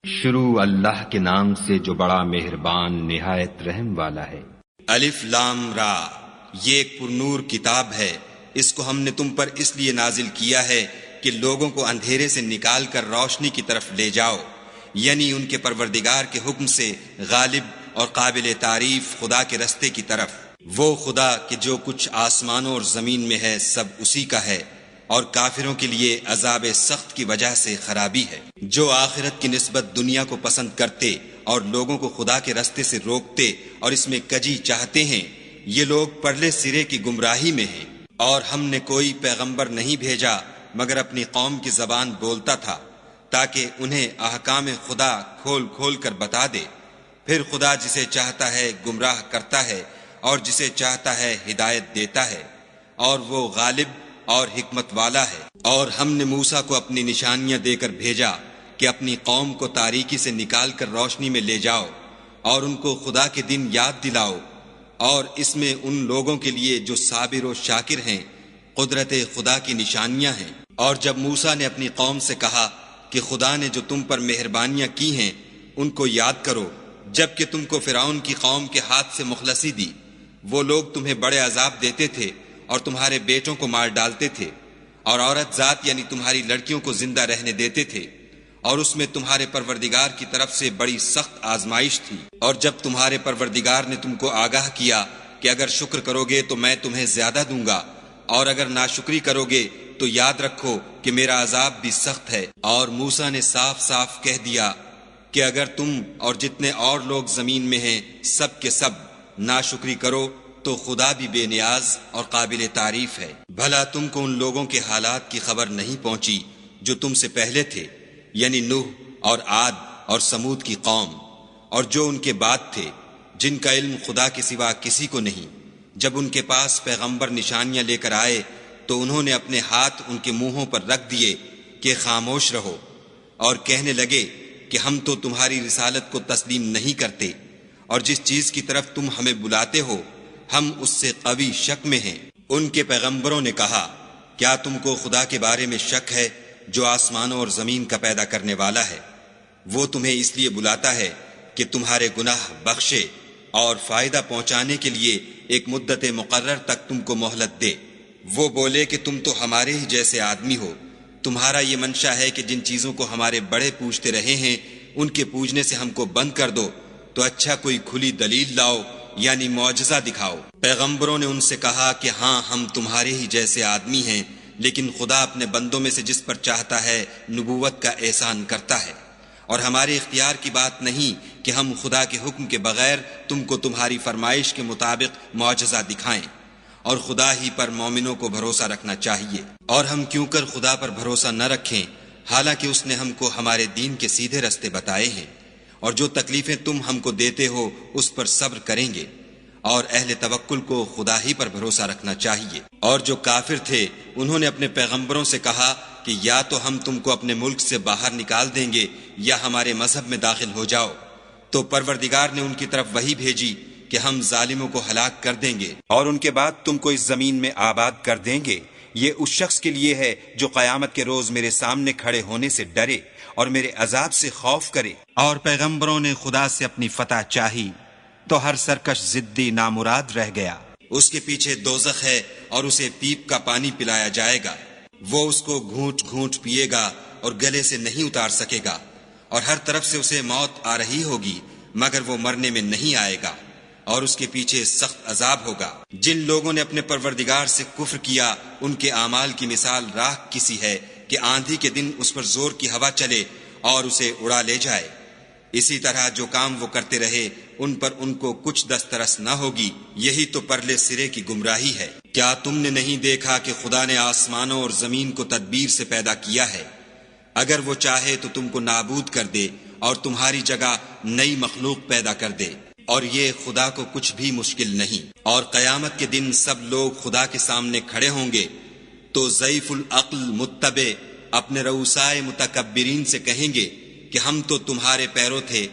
شروع اللہ کے نام سے جو بڑا مہربان نہایت رحم والا ہے۔ الف لام را، یہ ایک پرنور کتاب ہے، اس کو ہم نے تم پر اس لیے نازل کیا ہے کہ لوگوں کو اندھیرے سے نکال کر روشنی کی طرف لے جاؤ، یعنی ان کے پروردگار کے حکم سے غالب اور قابل تعریف خدا کے رستے کی طرف۔ وہ خدا کہ جو کچھ آسمانوں اور زمین میں ہے سب اسی کا ہے، اور کافروں کے لیے عذاب سخت کی وجہ سے خرابی ہے۔ جو آخرت کی نسبت دنیا کو پسند کرتے اور لوگوں کو خدا کے رستے سے روکتے اور اس میں کجی چاہتے ہیں، یہ لوگ پرلے سرے کی گمراہی میں ہیں۔ اور ہم نے کوئی پیغمبر نہیں بھیجا مگر اپنی قوم کی زبان بولتا تھا، تاکہ انہیں احکام خدا کھول کھول کر بتا دے۔ پھر خدا جسے چاہتا ہے گمراہ کرتا ہے اور جسے چاہتا ہے ہدایت دیتا ہے، اور وہ غالب اور حکمت والا ہے۔ اور ہم نے موسیٰ کو اپنی نشانیاں دے کر بھیجا کہ اپنی قوم کو تاریکی سے نکال کر روشنی میں لے جاؤ اور ان کو خدا کے دن یاد دلاؤ، اور اس میں ان لوگوں کے لیے جو صابر و شاکر ہیں قدرت خدا کی نشانیاں ہیں۔ اور جب موسیٰ نے اپنی قوم سے کہا کہ خدا نے جو تم پر مہربانیاں کی ہیں ان کو یاد کرو، جب کہ تم کو فرعون کی قوم کے ہاتھ سے مخلصی دی، وہ لوگ تمہیں بڑے عذاب دیتے تھے اور تمہارے بیٹوں کو مار ڈالتے تھے، اور عورت ذات یعنی تمہاری لڑکیوں کو زندہ رہنے دیتے تھے، اور اس میں تمہارے پروردگار کی طرف سے بڑی سخت آزمائش تھی۔ اور جب تمہارے پروردگار نے تم کو آگاہ کیا کہ اگر شکر کرو گے تو میں تمہیں زیادہ دوں گا، اور اگر ناشکری کرو گے تو یاد رکھو کہ میرا عذاب بھی سخت ہے۔ اور موسیٰ نے صاف صاف کہہ دیا کہ اگر تم اور جتنے اور لوگ زمین میں ہیں سب کے سب ناشکری کرو تو خدا بھی بے نیاز اور قابل تعریف ہے۔ بھلا تم کو ان لوگوں کے حالات کی خبر نہیں پہنچی جو تم سے پہلے تھے، یعنی نوح اور عاد اور سمود کی قوم، اور جو ان کے بعد تھے، جن کا علم خدا کے سوا کسی کو نہیں۔ جب ان کے پاس پیغمبر نشانیاں لے کر آئے تو انہوں نے اپنے ہاتھ ان کے منہوں پر رکھ دیے کہ خاموش رہو، اور کہنے لگے کہ ہم تو تمہاری رسالت کو تسلیم نہیں کرتے، اور جس چیز کی طرف تم ہمیں بلاتے ہو ہم اس سے قوی شک میں ہیں۔ ان کے پیغمبروں نے کہا، کیا تم کو خدا کے بارے میں شک ہے جو آسمانوں اور زمین کا پیدا کرنے والا ہے؟ وہ تمہیں اس لیے بلاتا ہے کہ تمہارے گناہ بخشے اور فائدہ پہنچانے کے لیے ایک مدت مقرر تک تم کو مہلت دے۔ وہ بولے کہ تم تو ہمارے ہی جیسے آدمی ہو، تمہارا یہ منشا ہے کہ جن چیزوں کو ہمارے بڑے پوجتے رہے ہیں ان کے پوجنے سے ہم کو بند کر دو، تو اچھا کوئی کھلی دلیل لاؤ یعنی معجزہ دکھاؤ۔ پیغمبروں نے ان سے کہا کہ ہاں ہم تمہارے ہی جیسے آدمی ہیں، لیکن خدا اپنے بندوں میں سے جس پر چاہتا ہے نبوت کا احسان کرتا ہے، اور ہمارے اختیار کی بات نہیں کہ ہم خدا کے حکم کے بغیر تم کو تمہاری فرمائش کے مطابق معجزہ دکھائیں، اور خدا ہی پر مومنوں کو بھروسہ رکھنا چاہیے۔ اور ہم کیوں کر خدا پر بھروسہ نہ رکھیں حالانکہ اس نے ہم کو ہمارے دین کے سیدھے رستے بتائے ہیں، اور جو تکلیفیں تم ہم کو دیتے ہو اس پر صبر کریں گے، اور اہل توکل کو خدا ہی پر بھروسہ رکھنا چاہیے۔ اور جو کافر تھے انہوں نے اپنے پیغمبروں سے کہا کہ یا تو ہم تم کو اپنے ملک سے باہر نکال دیں گے یا ہمارے مذہب میں داخل ہو جاؤ، تو پروردگار نے ان کی طرف وحی بھیجی کہ ہم ظالموں کو ہلاک کر دیں گے اور ان کے بعد تم کو اس زمین میں آباد کر دیں گے۔ یہ اس شخص کے لیے ہے جو قیامت کے روز میرے سامنے کھڑے ہونے سے ڈرے اور میرے عذاب سے خوف کرے۔ اور پیغمبروں نے خدا سے اپنی فتح چاہی تو ہر سرکش ضدی نامراد رہ گیا۔ اس کے پیچھے دوزخ ہے اور اسے پیپ کا پانی پلایا جائے گا، وہ اس کو گھونٹ گھونٹ پیے گا اور گلے سے نہیں اتار سکے گا، اور ہر طرف سے اسے موت آ رہی ہوگی مگر وہ مرنے میں نہیں آئے گا، اور اس کے پیچھے سخت عذاب ہوگا۔ جن لوگوں نے اپنے پروردگار سے کفر کیا ان کے اعمال کی مثال راکھ کسی ہے کہ آندھی کے دن اس پر زور کی ہوا چلے اور اسے اڑا لے جائے۔ اسی طرح جو کام وہ کرتے رہے ان پر ان کو کچھ دسترس نہ ہوگی، یہی تو پرلے سرے کی گمراہی ہے۔ کیا تم نے نہیں دیکھا کہ خدا نے آسمانوں اور زمین کو تدبیر سے پیدا کیا ہے؟ اگر وہ چاہے تو تم کو نابود کر دے اور تمہاری جگہ نئی مخلوق پیدا کر دے، اور یہ خدا کو کچھ بھی مشکل نہیں۔ اور قیامت کے دن سب لوگ خدا کے سامنے کھڑے ہوں گے تو ضعیف العقل متبع اپنے رؤسائے متکبرین سے کہیں گے کہ ہم تو تمہارے پیرو تھے،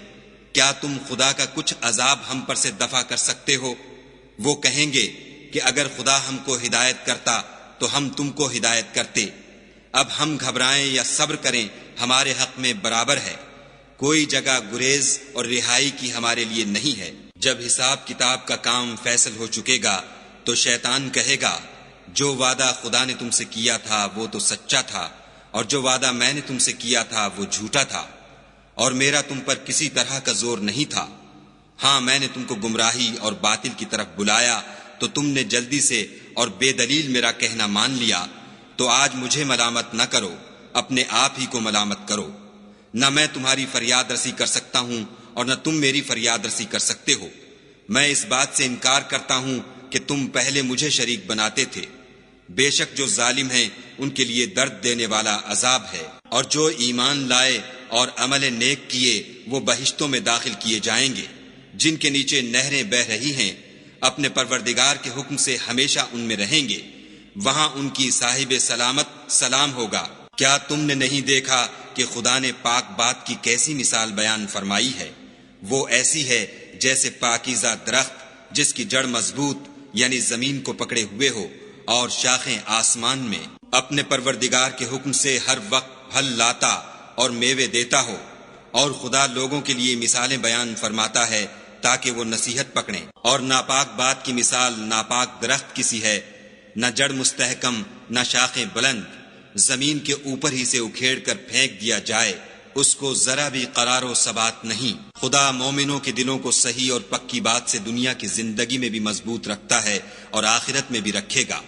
کیا تم خدا کا کچھ عذاب ہم پر سے دفع کر سکتے ہو؟ وہ کہیں گے کہ اگر خدا ہم کو ہدایت کرتا تو ہم تم کو ہدایت کرتے، اب ہم گھبرائیں یا صبر کریں ہمارے حق میں برابر ہے، کوئی جگہ گریز اور رہائی کی ہمارے لیے نہیں ہے۔ جب حساب کتاب کا کام فیصل ہو چکے گا تو شیطان کہے گا جو وعدہ خدا نے تم سے کیا تھا وہ تو سچا تھا، اور جو وعدہ میں نے تم سے کیا تھا وہ جھوٹا تھا، اور میرا تم پر کسی طرح کا زور نہیں تھا۔ ہاں میں نے تم کو گمراہی اور باطل کی طرف بلایا تو تم نے جلدی سے اور بے دلیل میرا کہنا مان لیا، تو آج مجھے ملامت نہ کرو، اپنے آپ ہی کو ملامت کرو۔ نہ میں تمہاری فریاد رسی کر سکتا ہوں اور نہ تم میری فریاد رسی کر سکتے ہو۔ میں اس بات سے انکار کرتا ہوں کہ تم پہلے مجھے شریک بناتے تھے۔ بے شک جو ظالم ہیں ان کے لیے درد دینے والا عذاب ہے، اور جو ایمان لائے اور عمل نیک کیے وہ بہشتوں میں داخل کیے جائیں گے جن کے نیچے نہریں بہہ رہی ہیں، اپنے پروردگار کے حکم سے ہمیشہ ان میں رہیں گے، وہاں ان کی صاحب سلامت سلام ہوگا۔ کیا تم نے نہیں دیکھا کہ خدا نے پاک بات کی کیسی مثال بیان فرمائی ہے؟ وہ ایسی ہے جیسے پاکیزہ درخت جس کی جڑ مضبوط یعنی زمین کو پکڑے ہوئے ہو اور شاخیں آسمان میں، اپنے پروردگار کے حکم سے ہر وقت پھل لاتا اور میوے دیتا ہو۔ اور خدا لوگوں کے لیے مثالیں بیان فرماتا ہے تاکہ وہ نصیحت پکڑیں۔ اور ناپاک بات کی مثال ناپاک درخت کی سی ہے، نہ جڑ مستحکم نہ شاخیں بلند، زمین کے اوپر ہی سے اکھیڑ کر پھینک دیا جائے، اس کو ذرا بھی قرار و ثبات نہیں۔ خدا مومنوں کے دلوں کو صحیح اور پکی بات سے دنیا کی زندگی میں بھی مضبوط رکھتا ہے اور آخرت میں بھی رکھے گا،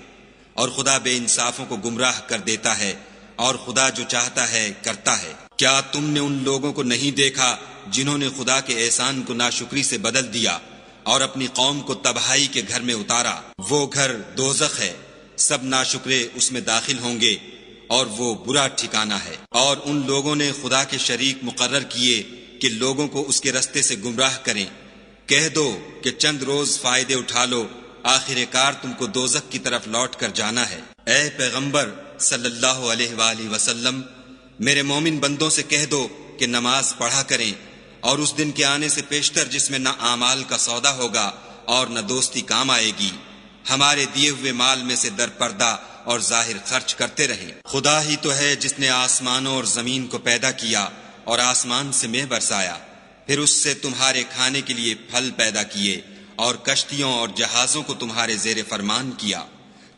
اور خدا بے انصافوں کو گمراہ کر دیتا ہے، اور خدا جو چاہتا ہے کرتا ہے۔ کیا تم نے ان لوگوں کو نہیں دیکھا جنہوں نے خدا کے احسان کو ناشکری سے بدل دیا اور اپنی قوم کو تباہی کے گھر میں اتارا؟ وہ گھر دوزخ ہے، سب ناشکرے اس میں داخل ہوں گے، اور وہ برا ٹھکانہ ہے۔ اور ان لوگوں نے خدا کے شریک مقرر کیے کہ لوگوں کو اس کے رستے سے گمراہ کریں۔ کہہ دو کہ چند روز فائدے اٹھا لو، آخر کار تم کو دوزخ کی طرف لوٹ کر جانا ہے۔ اے پیغمبر صلی اللہ علیہ وآلہ وسلم، میرے مومن بندوں سے کہہ دو کہ نماز پڑھا کریں، اور اس دن کے آنے سے پیشتر جس میں نہ اعمال کا سودا ہوگا اور نہ دوستی کام آئے گی، ہمارے دیے ہوئے مال میں سے در پردہ اور ظاہر خرچ کرتے رہیں۔ خدا ہی تو ہے جس نے آسمانوں اور زمین کو پیدا کیا اور آسمان سے مے برسایا، پھر اس سے تمہارے کھانے کے لیے پھل پیدا کیے، اور کشتیوں اور جہازوں کو تمہارے زیر فرمان کیا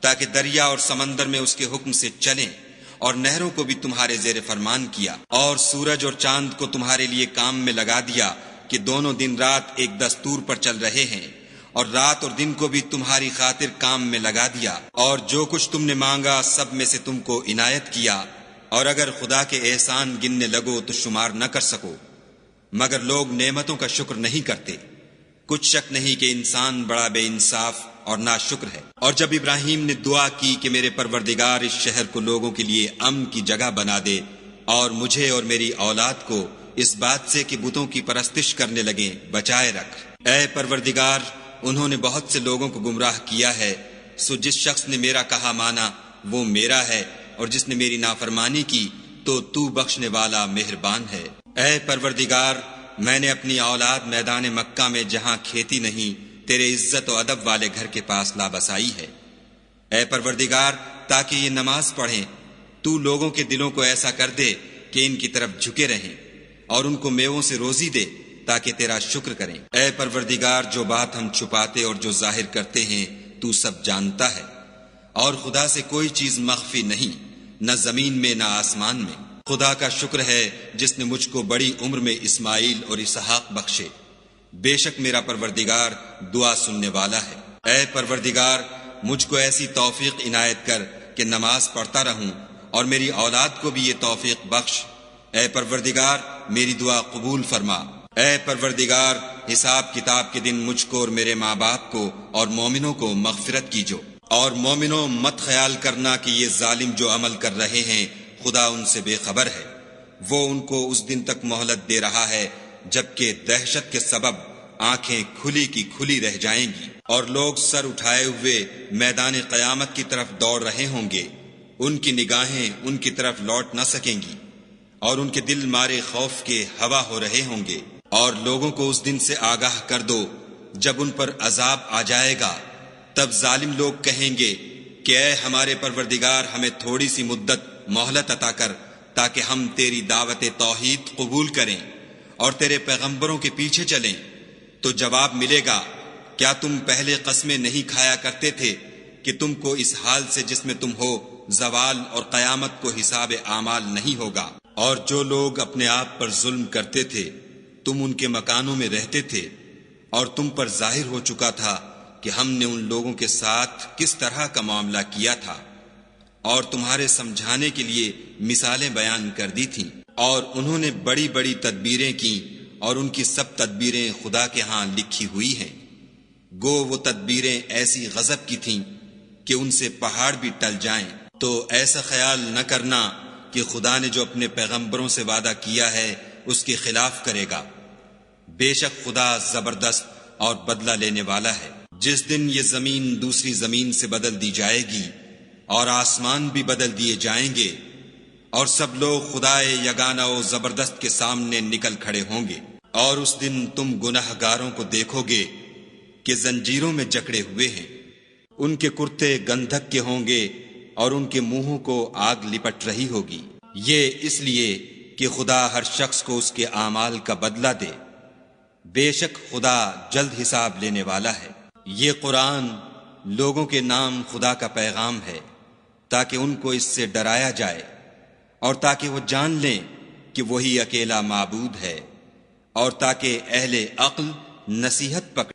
تاکہ دریا اور سمندر میں اس کے حکم سے چلیں، اور نہروں کو بھی تمہارے زیر فرمان کیا، اور سورج اور چاند کو تمہارے لیے کام میں لگا دیا کہ دونوں دن رات ایک دستور پر چل رہے ہیں، اور رات اور دن کو بھی تمہاری خاطر کام میں لگا دیا، اور جو کچھ تم نے مانگا سب میں سے تم کو عنایت کیا، اور اگر خدا کے احسان گننے لگو تو شمار نہ کر سکو، مگر لوگ نعمتوں کا شکر نہیں کرتے۔ کچھ شک نہیں کہ انسان بڑا بے انصاف اور ناشکر ہے۔ اور جب ابراہیم نے دعا کی کہ میرے پروردگار اس شہر کو لوگوں کے لیے امن کی جگہ بنا دے، اور مجھے اور میری اولاد کو اس بات سے کہ بتوں کی پرستش کرنے لگیں بچائے رکھ۔ اے پروردگار، انہوں نے بہت سے لوگوں کو گمراہ کیا ہے، سو جس شخص نے میرا کہا مانا وہ میرا ہے، اور جس نے میری نافرمانی کی تو بخشنے والا مہربان ہے۔ اے پروردگار، میں نے اپنی اولاد میدان مکہ میں جہاں کھیتی نہیں تیرے عزت و ادب والے گھر کے پاس لا بسائی ہے۔ اے پروردگار، تاکہ یہ نماز پڑھیں، تو لوگوں کے دلوں کو ایسا کر دے کہ ان کی طرف جھکے رہیں، اور ان کو میووں سے روزی دے تاکہ تیرا شکر کریں۔ اے پروردگار، جو بات ہم چھپاتے اور جو ظاہر کرتے ہیں تو سب جانتا ہے، اور خدا سے کوئی چیز مخفی نہیں، نہ زمین میں نہ آسمان میں۔ خدا کا شکر ہے جس نے مجھ کو بڑی عمر میں اسماعیل اور اسحاق بخشے، بے شک میرا پروردگار دعا سننے والا ہے۔ اے پروردگار، مجھ کو ایسی توفیق عنایت کر کہ نماز پڑھتا رہوں، اور میری اولاد کو بھی یہ توفیق بخش۔ اے پروردگار، میری دعا قبول فرما۔ اے پروردگار، حساب کتاب کے دن مجھ کو اور میرے ماں باپ کو اور مومنوں کو مغفرت کیجو۔ اور مومنوں، مت خیال کرنا کہ یہ ظالم جو عمل کر رہے ہیں خدا ان سے بے خبر ہے، وہ ان کو اس دن تک مہلت دے رہا ہے جبکہ دہشت کے سبب آنکھیں کھلی کی کھلی رہ جائیں گی، اور لوگ سر اٹھائے ہوئے میدان قیامت کی طرف دوڑ رہے ہوں گے، ان کی نگاہیں ان کی طرف لوٹ نہ سکیں گی، اور ان کے دل مارے خوف کے ہوا ہو رہے ہوں گے۔ اور لوگوں کو اس دن سے آگاہ کر دو جب ان پر عذاب آ جائے گا، تب ظالم لوگ کہیں گے کہ اے ہمارے پروردگار، ہمیں تھوڑی سی مدت مہلت عطا کر تاکہ ہم تیری دعوت توحید قبول کریں اور تیرے پیغمبروں کے پیچھے چلیں تو جواب ملے گا، کیا تم پہلے قسمیں نہیں کھایا کرتے تھے کہ تم کو اس حال سے جس میں تم ہو زوال اور قیامت کو حساب اعمال نہیں ہوگا؟ اور جو لوگ اپنے آپ پر ظلم کرتے تھے تم ان کے مکانوں میں رہتے تھے، اور تم پر ظاہر ہو چکا تھا کہ ہم نے ان لوگوں کے ساتھ کس طرح کا معاملہ کیا تھا، اور تمہارے سمجھانے کے لیے مثالیں بیان کر دی تھیں، اور انہوں نے بڑی بڑی تدبیریں کی، اور ان کی سب تدبیریں خدا کے ہاں لکھی ہوئی ہیں۔ گو وہ تدبیریں ایسی غضب کی تھیں کہ ان سے پہاڑ بھی ٹل جائیں۔ تو ایسا خیال نہ کرنا کہ خدا نے جو اپنے پیغمبروں سے وعدہ کیا ہے اس کے خلاف کرے گا۔ بے شک خدا زبردست اور بدلہ لینے والا ہے۔ جس دن یہ زمین دوسری زمین سے بدل دی جائے گی اور آسمان بھی بدل دیے جائیں گے، اور سب لوگ خدائے یگانہ و زبردست کے سامنے نکل کھڑے ہوں گے، اور اس دن تم گناہ گاروں کو دیکھو گے کہ زنجیروں میں جکڑے ہوئے ہیں، ان کے کرتے گندھک کے ہوں گے اور ان کے منہوں کو آگ لپٹ رہی ہوگی۔ یہ اس لیے کہ خدا ہر شخص کو اس کے اعمال کا بدلہ دے۔ بے شک خدا جلد حساب لینے والا ہے۔ یہ قرآن لوگوں کے نام خدا کا پیغام ہے تاکہ ان کو اس سے ڈرایا جائے اور تاکہ وہ جان لیں کہ وہی اکیلا معبود ہے، اور تاکہ اہل عقل نصیحت پکڑ